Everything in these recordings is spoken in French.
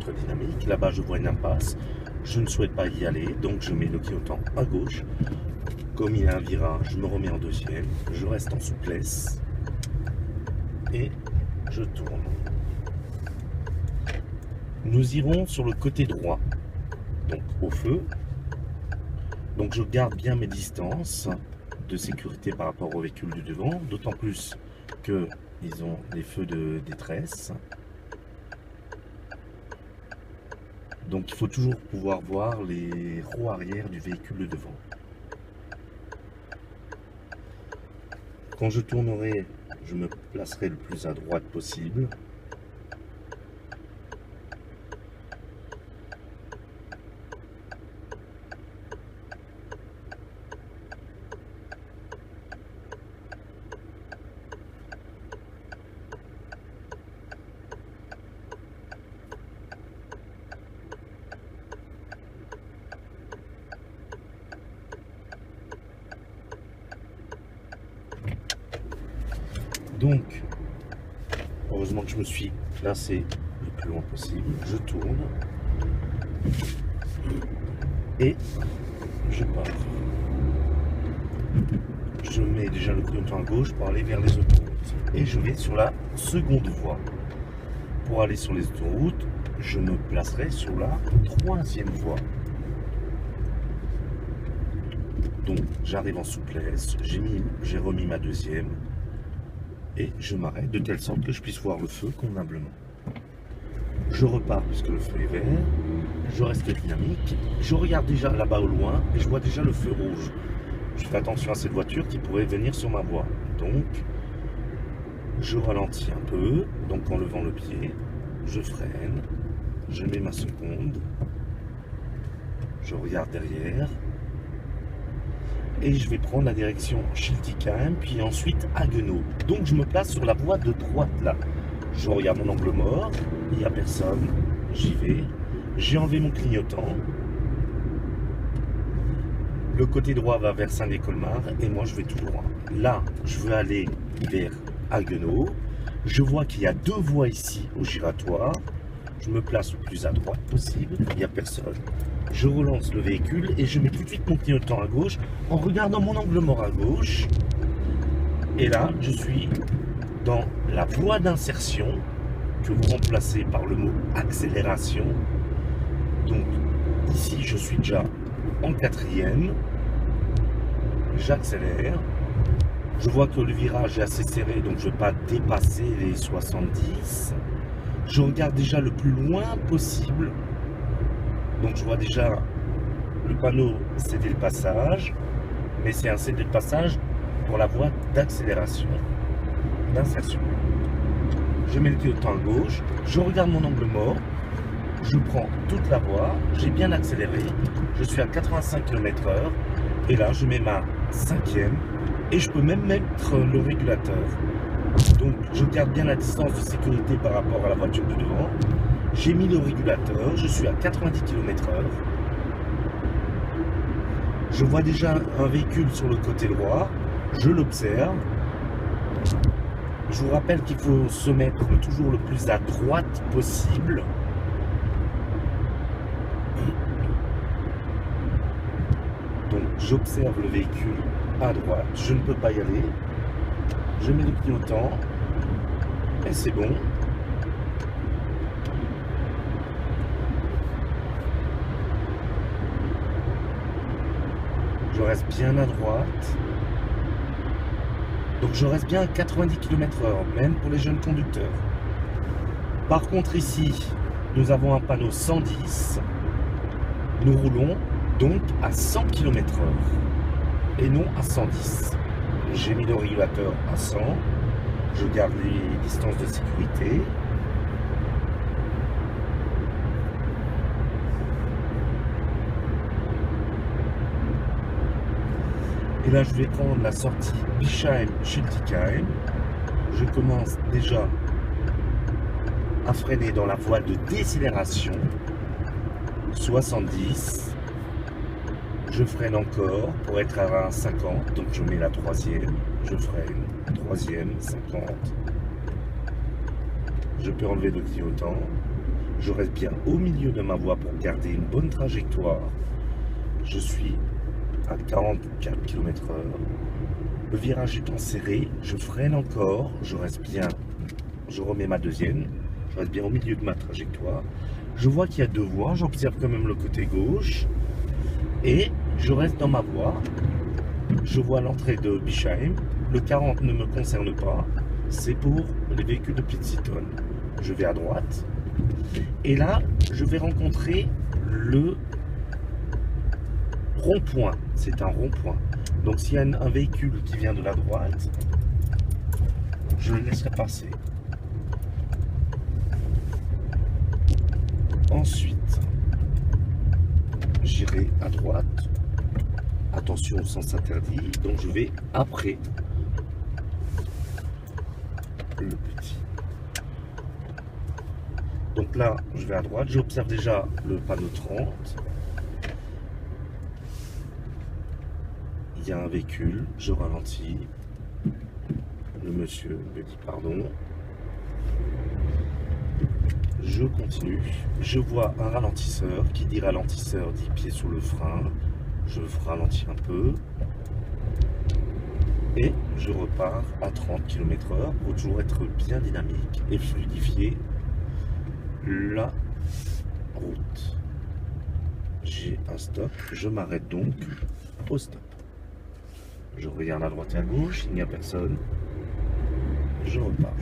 centre dynamique. Là-bas, je vois une impasse. Je ne souhaite pas y aller, donc je mets le clignotant à gauche. Comme il y a un virage, je me remets en deuxième. Je reste en souplesse. Et je tourne. Nous irons sur le côté droit, donc au feu. Donc je garde bien mes distances de sécurité par rapport au véhicule du devant, d'autant plus qu'ils ont des feux de détresse. Donc il faut toujours pouvoir voir les roues arrière du véhicule de devant. Quand je tournerai, je me placerai le plus à droite possible. Donc, heureusement que je me suis placé le plus loin possible. Je tourne et je pars. Je mets déjà le clignotant à gauche pour aller vers les autoroutes. Et je vais sur la seconde voie. Pour aller sur les autoroutes, je me placerai sur la troisième voie. Donc, j'arrive en souplesse. J'ai remis ma deuxième. Et je m'arrête de telle sorte que je puisse voir le feu convenablement. Je repars puisque le feu est vert, je reste dynamique, je regarde déjà là-bas au loin et je vois déjà le feu rouge. Je fais attention à cette voiture qui pourrait venir sur ma voie. Donc, je ralentis un peu, donc en levant le pied, je freine, je mets ma seconde, je regarde derrière, et je vais prendre la direction Schiltigheim, puis ensuite Haguenau. Donc je me place sur la voie de droite là. Je regarde mon angle mort, il n'y a personne, j'y vais. J'ai enlevé mon clignotant. Le côté droit va vers Saint-Lé-Colmar et moi je vais tout droit. Là, je veux aller vers Haguenau. Je vois qu'il y a deux voies ici au giratoire. Je me place le plus à droite possible, il n'y a personne. Je relance le véhicule et je mets tout de suite mon clignotant à gauche en regardant mon angle mort à gauche. Et là, je suis dans la voie d'insertion que vous remplacez par le mot accélération. Donc ici, je suis déjà en quatrième. J'accélère. Je vois que le virage est assez serré, donc je ne vais pas dépasser les 70. Je regarde déjà le plus loin possible. Donc je vois déjà le panneau céder le passage, mais c'est un céder le passage pour la voie d'accélération, d'insertion. Je mets le clignotant à gauche, je regarde mon angle mort, je prends toute la voie, j'ai bien accéléré, je suis à 85 km/h, et là je mets ma cinquième, et je peux même mettre le régulateur. Donc je garde bien la distance de sécurité par rapport à la voiture de devant. J'ai mis le régulateur, je suis à 90 km/h. Je vois déjà un véhicule sur le côté droit, je l'observe. Je vous rappelle qu'il faut se mettre toujours le plus à droite possible. Donc j'observe le véhicule à droite, je ne peux pas y aller. Je mets le clignotant et c'est bon. Je reste bien à droite. Donc je reste bien à 90 km/h, même pour les jeunes conducteurs. Par contre ici, nous avons un panneau 110. Nous roulons donc à 100 km/h et non à 110. J'ai mis le régulateur à 100. Je garde les distances de sécurité. Et là, je vais prendre la sortie Bischheim-Schiltigheim. Je commence déjà à freiner dans la voie de décélération. 70. Je freine encore pour être à 50. Donc je mets la troisième. Je freine. Troisième, 50. Je peux enlever le clignotant. Je reste bien au milieu de ma voie pour garder une bonne trajectoire. Je suis à 44 km/h. Le virage étant serré, je freine encore, je reste bien, je remets ma deuxième, je reste bien au milieu de ma trajectoire. Je vois qu'il y a deux voies, j'observe quand même le côté gauche et je reste dans ma voie. Je vois l'entrée de Bischheim, le 40 ne me concerne pas, c'est pour les véhicules de petite tonnes. Je vais à droite et là, je vais rencontrer le rond-point, c'est un rond-point. Donc s'il y a un véhicule qui vient de la droite, je le laisserai passer. Ensuite, j'irai à droite. Attention au sens interdit. Donc je vais après le petit. Donc là, je vais à droite. J'observe déjà le panneau 30. Il y a un véhicule, je ralentis. Le monsieur me dit pardon. Je continue. Je vois un ralentisseur qui dit ralentisseur, dit pied sur le frein. Je ralentis un peu. Et je repars à 30 km/h pour toujours être bien dynamique et fluidifier la route. J'ai un stop. Je m'arrête donc au stop. Je regarde à droite et à gauche, il n'y a personne. Je repars.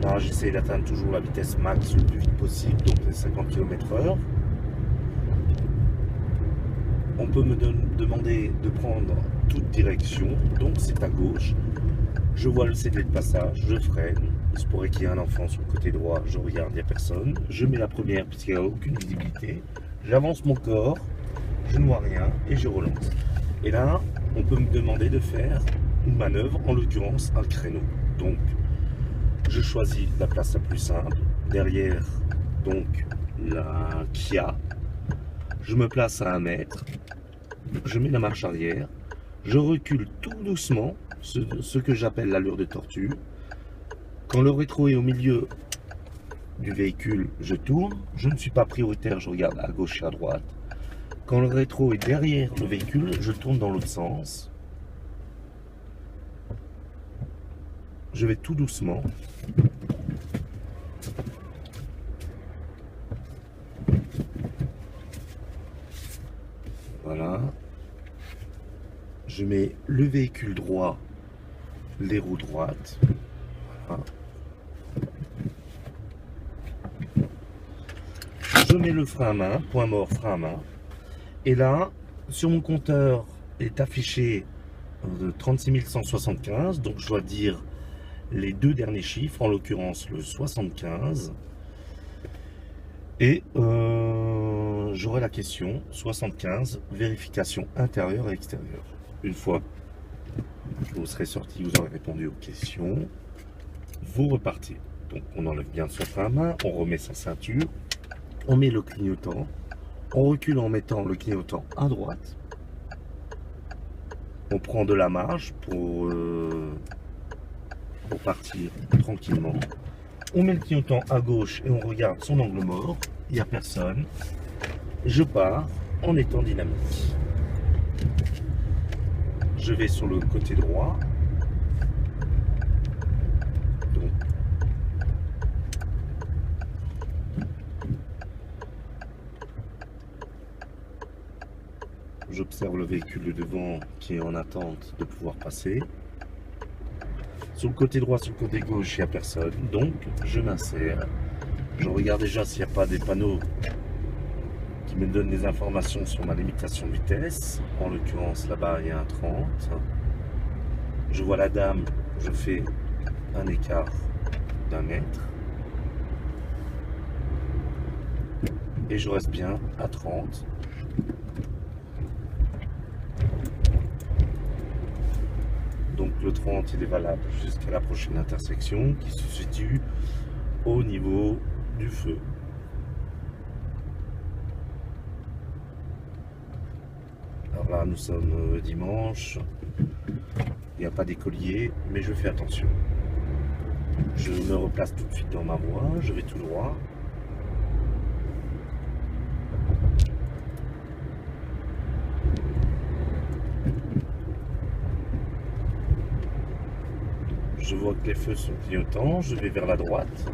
Là, j'essaie d'atteindre toujours la vitesse max le plus vite possible, donc les 50 km/h. On peut me demander de prendre toute direction, donc c'est à gauche. Je vois le CD de passage, je freine. Il se pourrait qu'il y ait un enfant sur le côté droit, je regarde, il n'y a personne. Je mets la première puisqu'il n'y a aucune visibilité. J'avance mon corps, je ne vois rien et je relance. Et là, on peut me demander de faire une manœuvre, en l'occurrence un créneau. Donc, je choisis la place la plus simple. Derrière, donc, la Kia. Je me place à 1 mètre. Je mets la marche arrière. Je recule tout doucement, ce que j'appelle l'allure de tortue. Quand le rétro est au milieu du véhicule, je tourne. Je ne suis pas prioritaire, je regarde à gauche et à droite. Quand le rétro est derrière le véhicule, je tourne dans l'autre sens. Je vais tout doucement. Voilà. Je mets le véhicule droit, les roues droites. Voilà. Je mets le frein à main, point mort, frein à main. Et là, sur mon compteur est affiché 36 175, donc je dois dire les deux derniers chiffres, en l'occurrence le 75. Et j'aurai la question 75, vérification intérieure et extérieure. Une fois que vous serez sorti, vous aurez répondu aux questions, vous repartez. Donc on enlève bien son frein à main, on remet sa ceinture, on met le clignotant, on recule en mettant le clignotant à droite, on prend de la marge pour partir tranquillement, on met le clignotant à gauche et on regarde son angle mort, il n'y a personne, je pars en étant dynamique. Je vais sur le côté droit. Donc, j'observe le véhicule de devant qui est en attente de pouvoir passer. Sur le côté droit, sur le côté gauche, il n'y a personne. Donc, je m'insère. Je regarde déjà s'il n'y a pas des panneaux qui me donnent des informations sur ma limitation de vitesse. En l'occurrence, là-bas, il y a un 30. Je vois la dame, je fais un écart d'1 mètre. Et je reste bien à 30. Donc le 30, il est valable jusqu'à la prochaine intersection qui se situe au niveau du feu. Alors là, nous sommes dimanche. Il n'y a pas d'écolier, mais je fais attention. Je me replace tout de suite dans ma voie, je vais tout droit. Je vois que les feux sont clignotants, je vais vers la droite.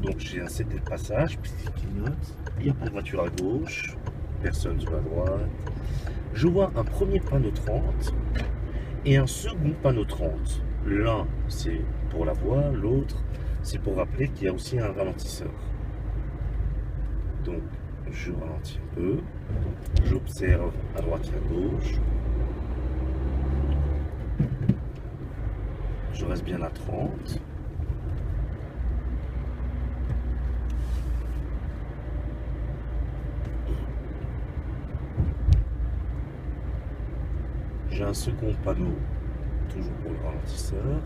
Donc j'ai un CD de passage, puisqu'il clignote. Il n'y a pas de voiture à gauche, personne sur la droite. Je vois un premier panneau 30 et un second panneau 30. L'un, c'est pour la voie, l'autre, c'est pour rappeler qu'il y a aussi un ralentisseur. Donc, je ralentis un peu. J'observe à droite et à gauche. Je reste bien à 30. J'ai un second panneau, toujours pour le ralentisseur.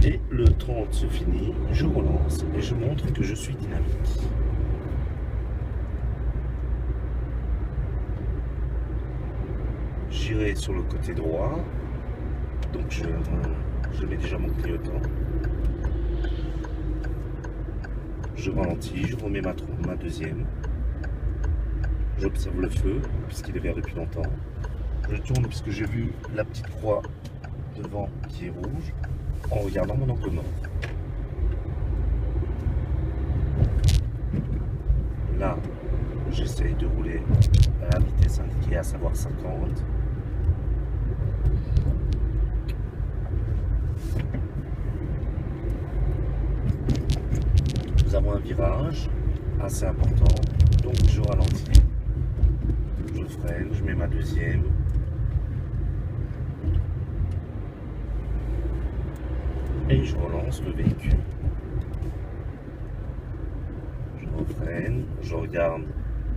Et le 30 se finit, je relance et je montre que je suis dynamique. J'irai sur le côté droit, donc je mets déjà mon clignotant. Je ralentis, je remets ma deuxième. J'observe le feu, puisqu'il est vert depuis longtemps. Je tourne puisque j'ai vu la petite croix devant qui est rouge, en regardant mon angle mort. Là, j'essaye de rouler à la vitesse indiquée, à savoir 50. Nous avons un virage assez important, donc je ralentis. Je freine, je mets ma deuxième. Et je relance le véhicule. Je refreine, je regarde,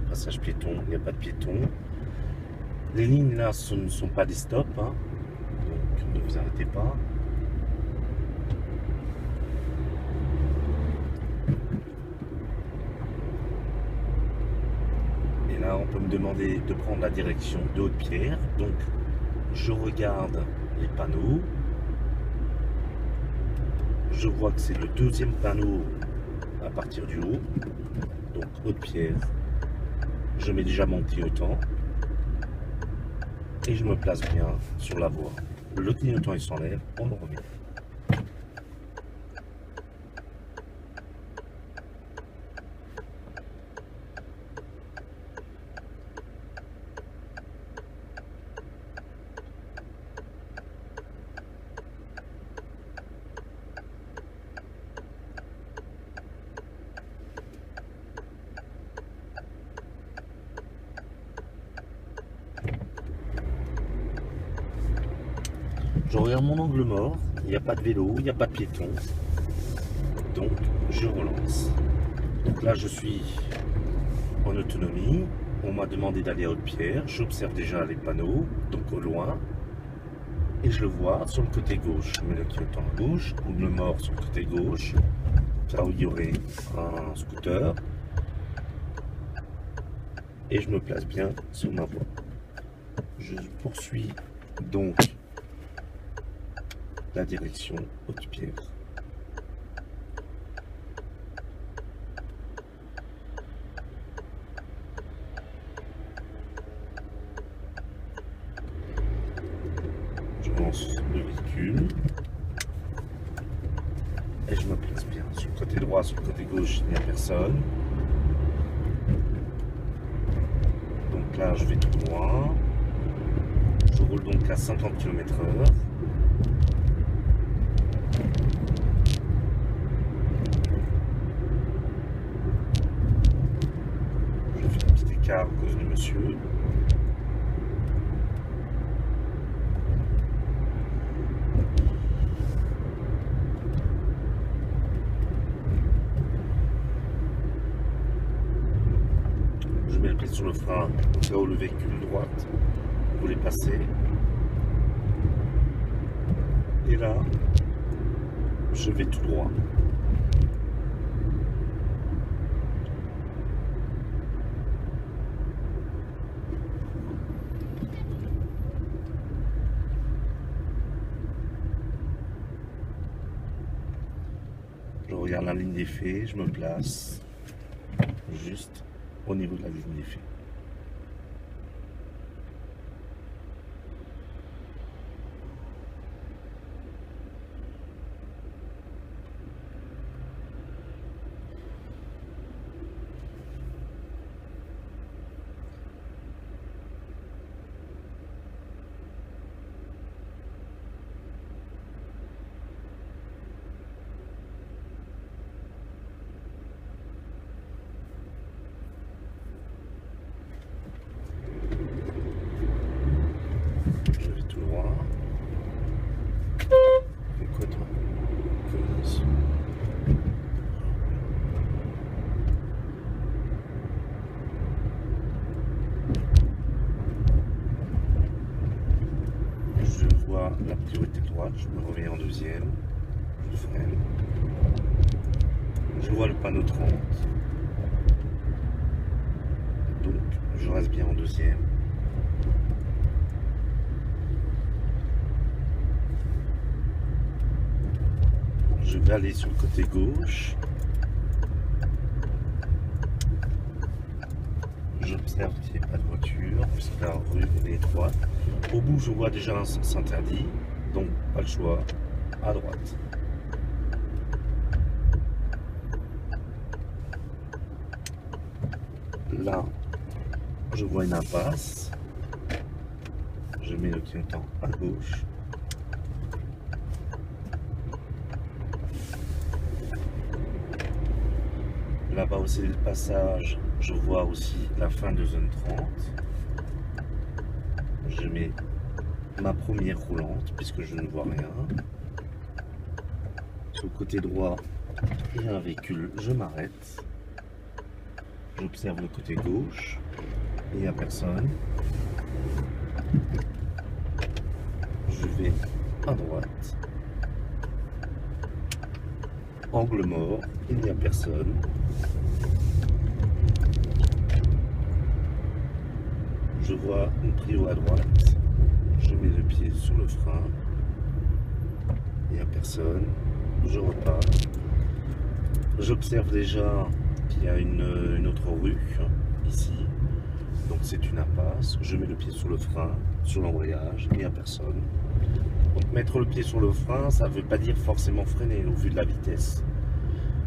passage piéton, il n'y a pas de piéton. Les lignes là, ce ne sont pas des stops, hein, donc ne vous arrêtez pas. Et là, on peut me demander de prendre la direction de Haute-Pierre, donc je regarde les panneaux. Je vois que c'est le deuxième panneau à partir du haut, donc Haute-Pierre. Je mets déjà mon clignotant et je me place bien sur la voie. Le clignotant il s'enlève, on le remet. Je regarde mon angle mort, il n'y a pas de vélo, il n'y a pas de piéton, donc je relance. Donc là je suis en autonomie, on m'a demandé d'aller à Haute-Pierre, j'observe déjà les panneaux, donc au loin, et je le vois sur le côté gauche. Je mets le clignotant à gauche, angle mort sur le côté gauche, là où il y aurait un scooter, et je me place bien sur ma voie. Je poursuis donc la direction Haute-Pierre. Je lance le véhicule et je me place bien. Sur le côté droit, sur le côté gauche, il n'y a personne. Donc là, je vais tout droit. Je roule donc à 50 km/h. À cause du monsieur. Je mets le pied sur le frein au cas où le véhicule de droite voulait passer. Et là, je vais tout droit. Je regarde la ligne d'effet, je me place juste au niveau de la ligne d'effet. Je vais tout droit. Fais quoi toi? Connasse. Je vois la priorité droite, je me remets en deuxième, je freine. Je vois le panneau 30. Donc je reste bien en deuxième. Je vais aller sur le côté gauche. J'observe qu'il n'y a pas de voiture, puisque la rue est étroite. Au bout, je vois déjà un sens interdit, donc pas le choix, à droite. Là, je vois une impasse. Je mets le clignotant à gauche. Là-bas aussi le passage, je vois aussi la fin de zone 30. Je mets ma première roulante puisque je ne vois rien. Sur le côté droit, il y a un véhicule, je m'arrête. J'observe le côté gauche, il n'y a personne. Je vais à droite. Angle mort, il n'y a personne. Je vois une prio à droite. Je mets le pied sur le frein. Il n'y a personne. Je repars. J'observe déjà qu'il y a une autre rue ici. Donc c'est une impasse. Je mets le pied sur le frein, sur l'embrayage. Il n'y a personne. Donc mettre le pied sur le frein, ça ne veut pas dire forcément freiner au vu de la vitesse.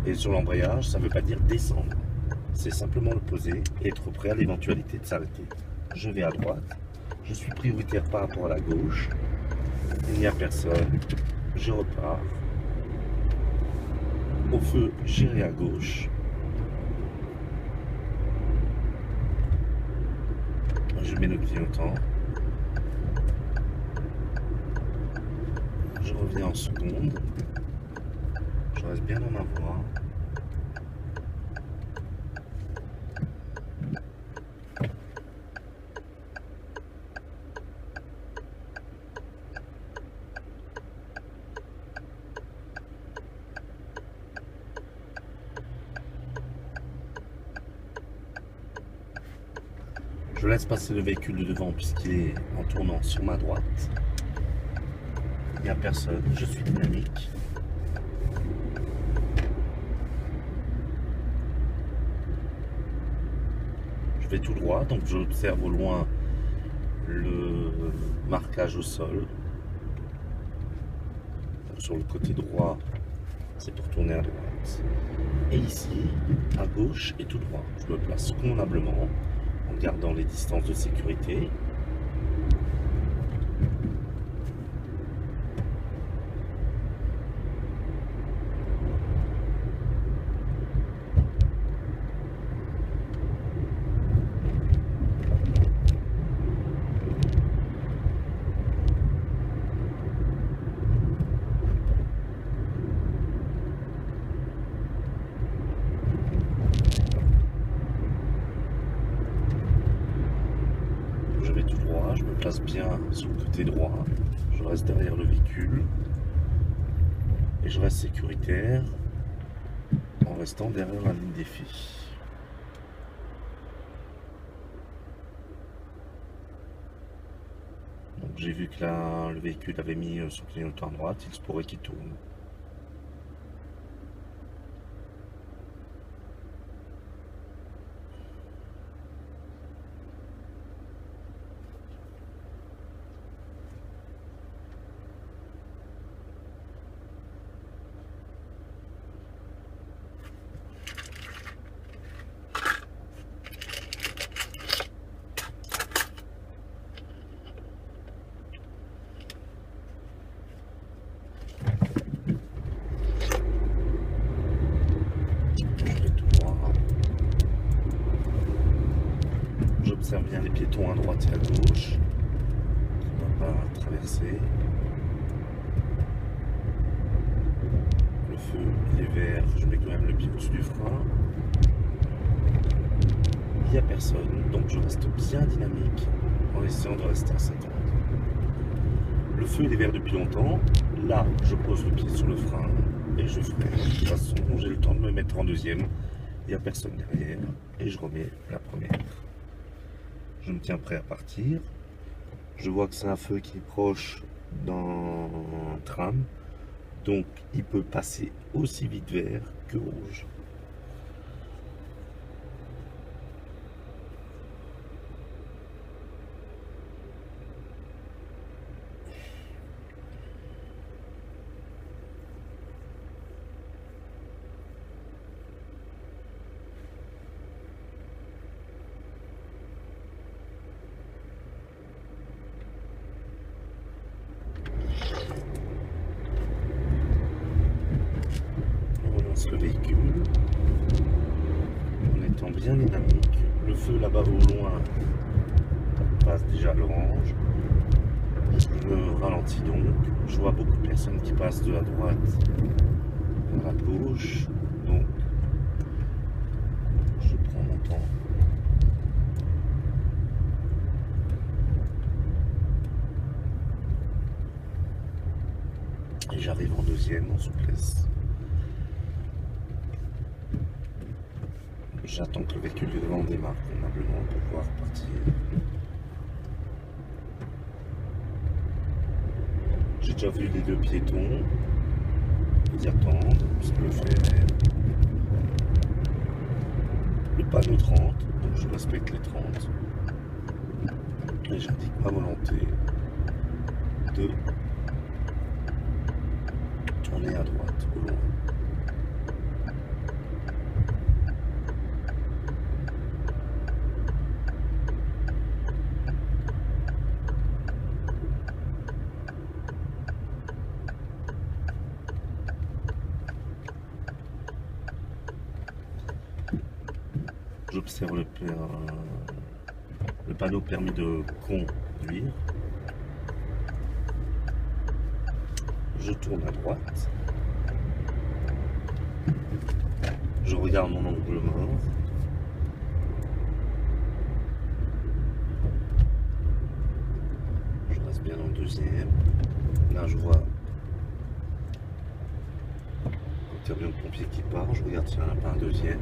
Et sur l'embrayage, ça ne veut pas dire descendre. C'est simplement le poser et être prêt à l'éventualité de s'arrêter. Je vais à droite. Je suis prioritaire par rapport à la gauche. Il n'y a personne. Je repars. Au feu, j'irai à gauche. Je mets le clignotant. Je reviens en seconde. Je reste bien dans ma voie. Je laisse passer le véhicule de devant puisqu'il est en tournant sur ma droite. Il n'y a personne, je suis dynamique. Je vais tout droit, donc j'observe au loin le marquage au sol. Donc sur le côté droit, c'est pour tourner à droite. Et ici, à gauche et tout droit. Je me place convenablement en gardant les distances de sécurité. Je vais tout droit, je me place bien sur le côté droit, je reste derrière le véhicule, Et je reste sécuritaire en restant derrière la ligne des filles. Donc j'ai vu que là, le véhicule avait mis son clignotant à droite, il se pourrait qu'il tourne. J'observe bien les piétons à droite et à gauche, qui ne vont pas traverser. Le feu, il est vert, je mets quand même le pied au-dessus du frein. Il n'y a personne, donc je reste bien dynamique en essayant de rester à 50. Le feu, il est vert depuis longtemps. Là, je pose le pied sur le frein et je freine. De toute façon, j'ai le temps de me mettre en deuxième. Il n'y a personne derrière et je remets la première. Je me tiens prêt à partir. Je vois que c'est un feu qui est proche d'un tram, donc il peut passer aussi vite vert que rouge. Le véhicule en étant bien dynamique. Le feu là-bas au loin passe déjà à l'orange. Je me ralentis donc. Je vois beaucoup de personnes qui passent de la droite vers la gauche, donc je prends mon temps. Et j'arrive en deuxième en souplesse. J'attends que le véhicule devant démarre convenablement pour pouvoir partir. J'ai déjà vu les deux piétons. Ils attendent, c'est le fer. Le panneau 30, donc je respecte les 30. Et j'indique ma volonté de tourner à droite au loin. J'observe le panneau permis de conduire. Je tourne à droite. Je regarde mon angle mort. Je reste bien en deuxième. Là, je vois un camion de pompier qui part. Je regarde s'il n'y en a pas un deuxième.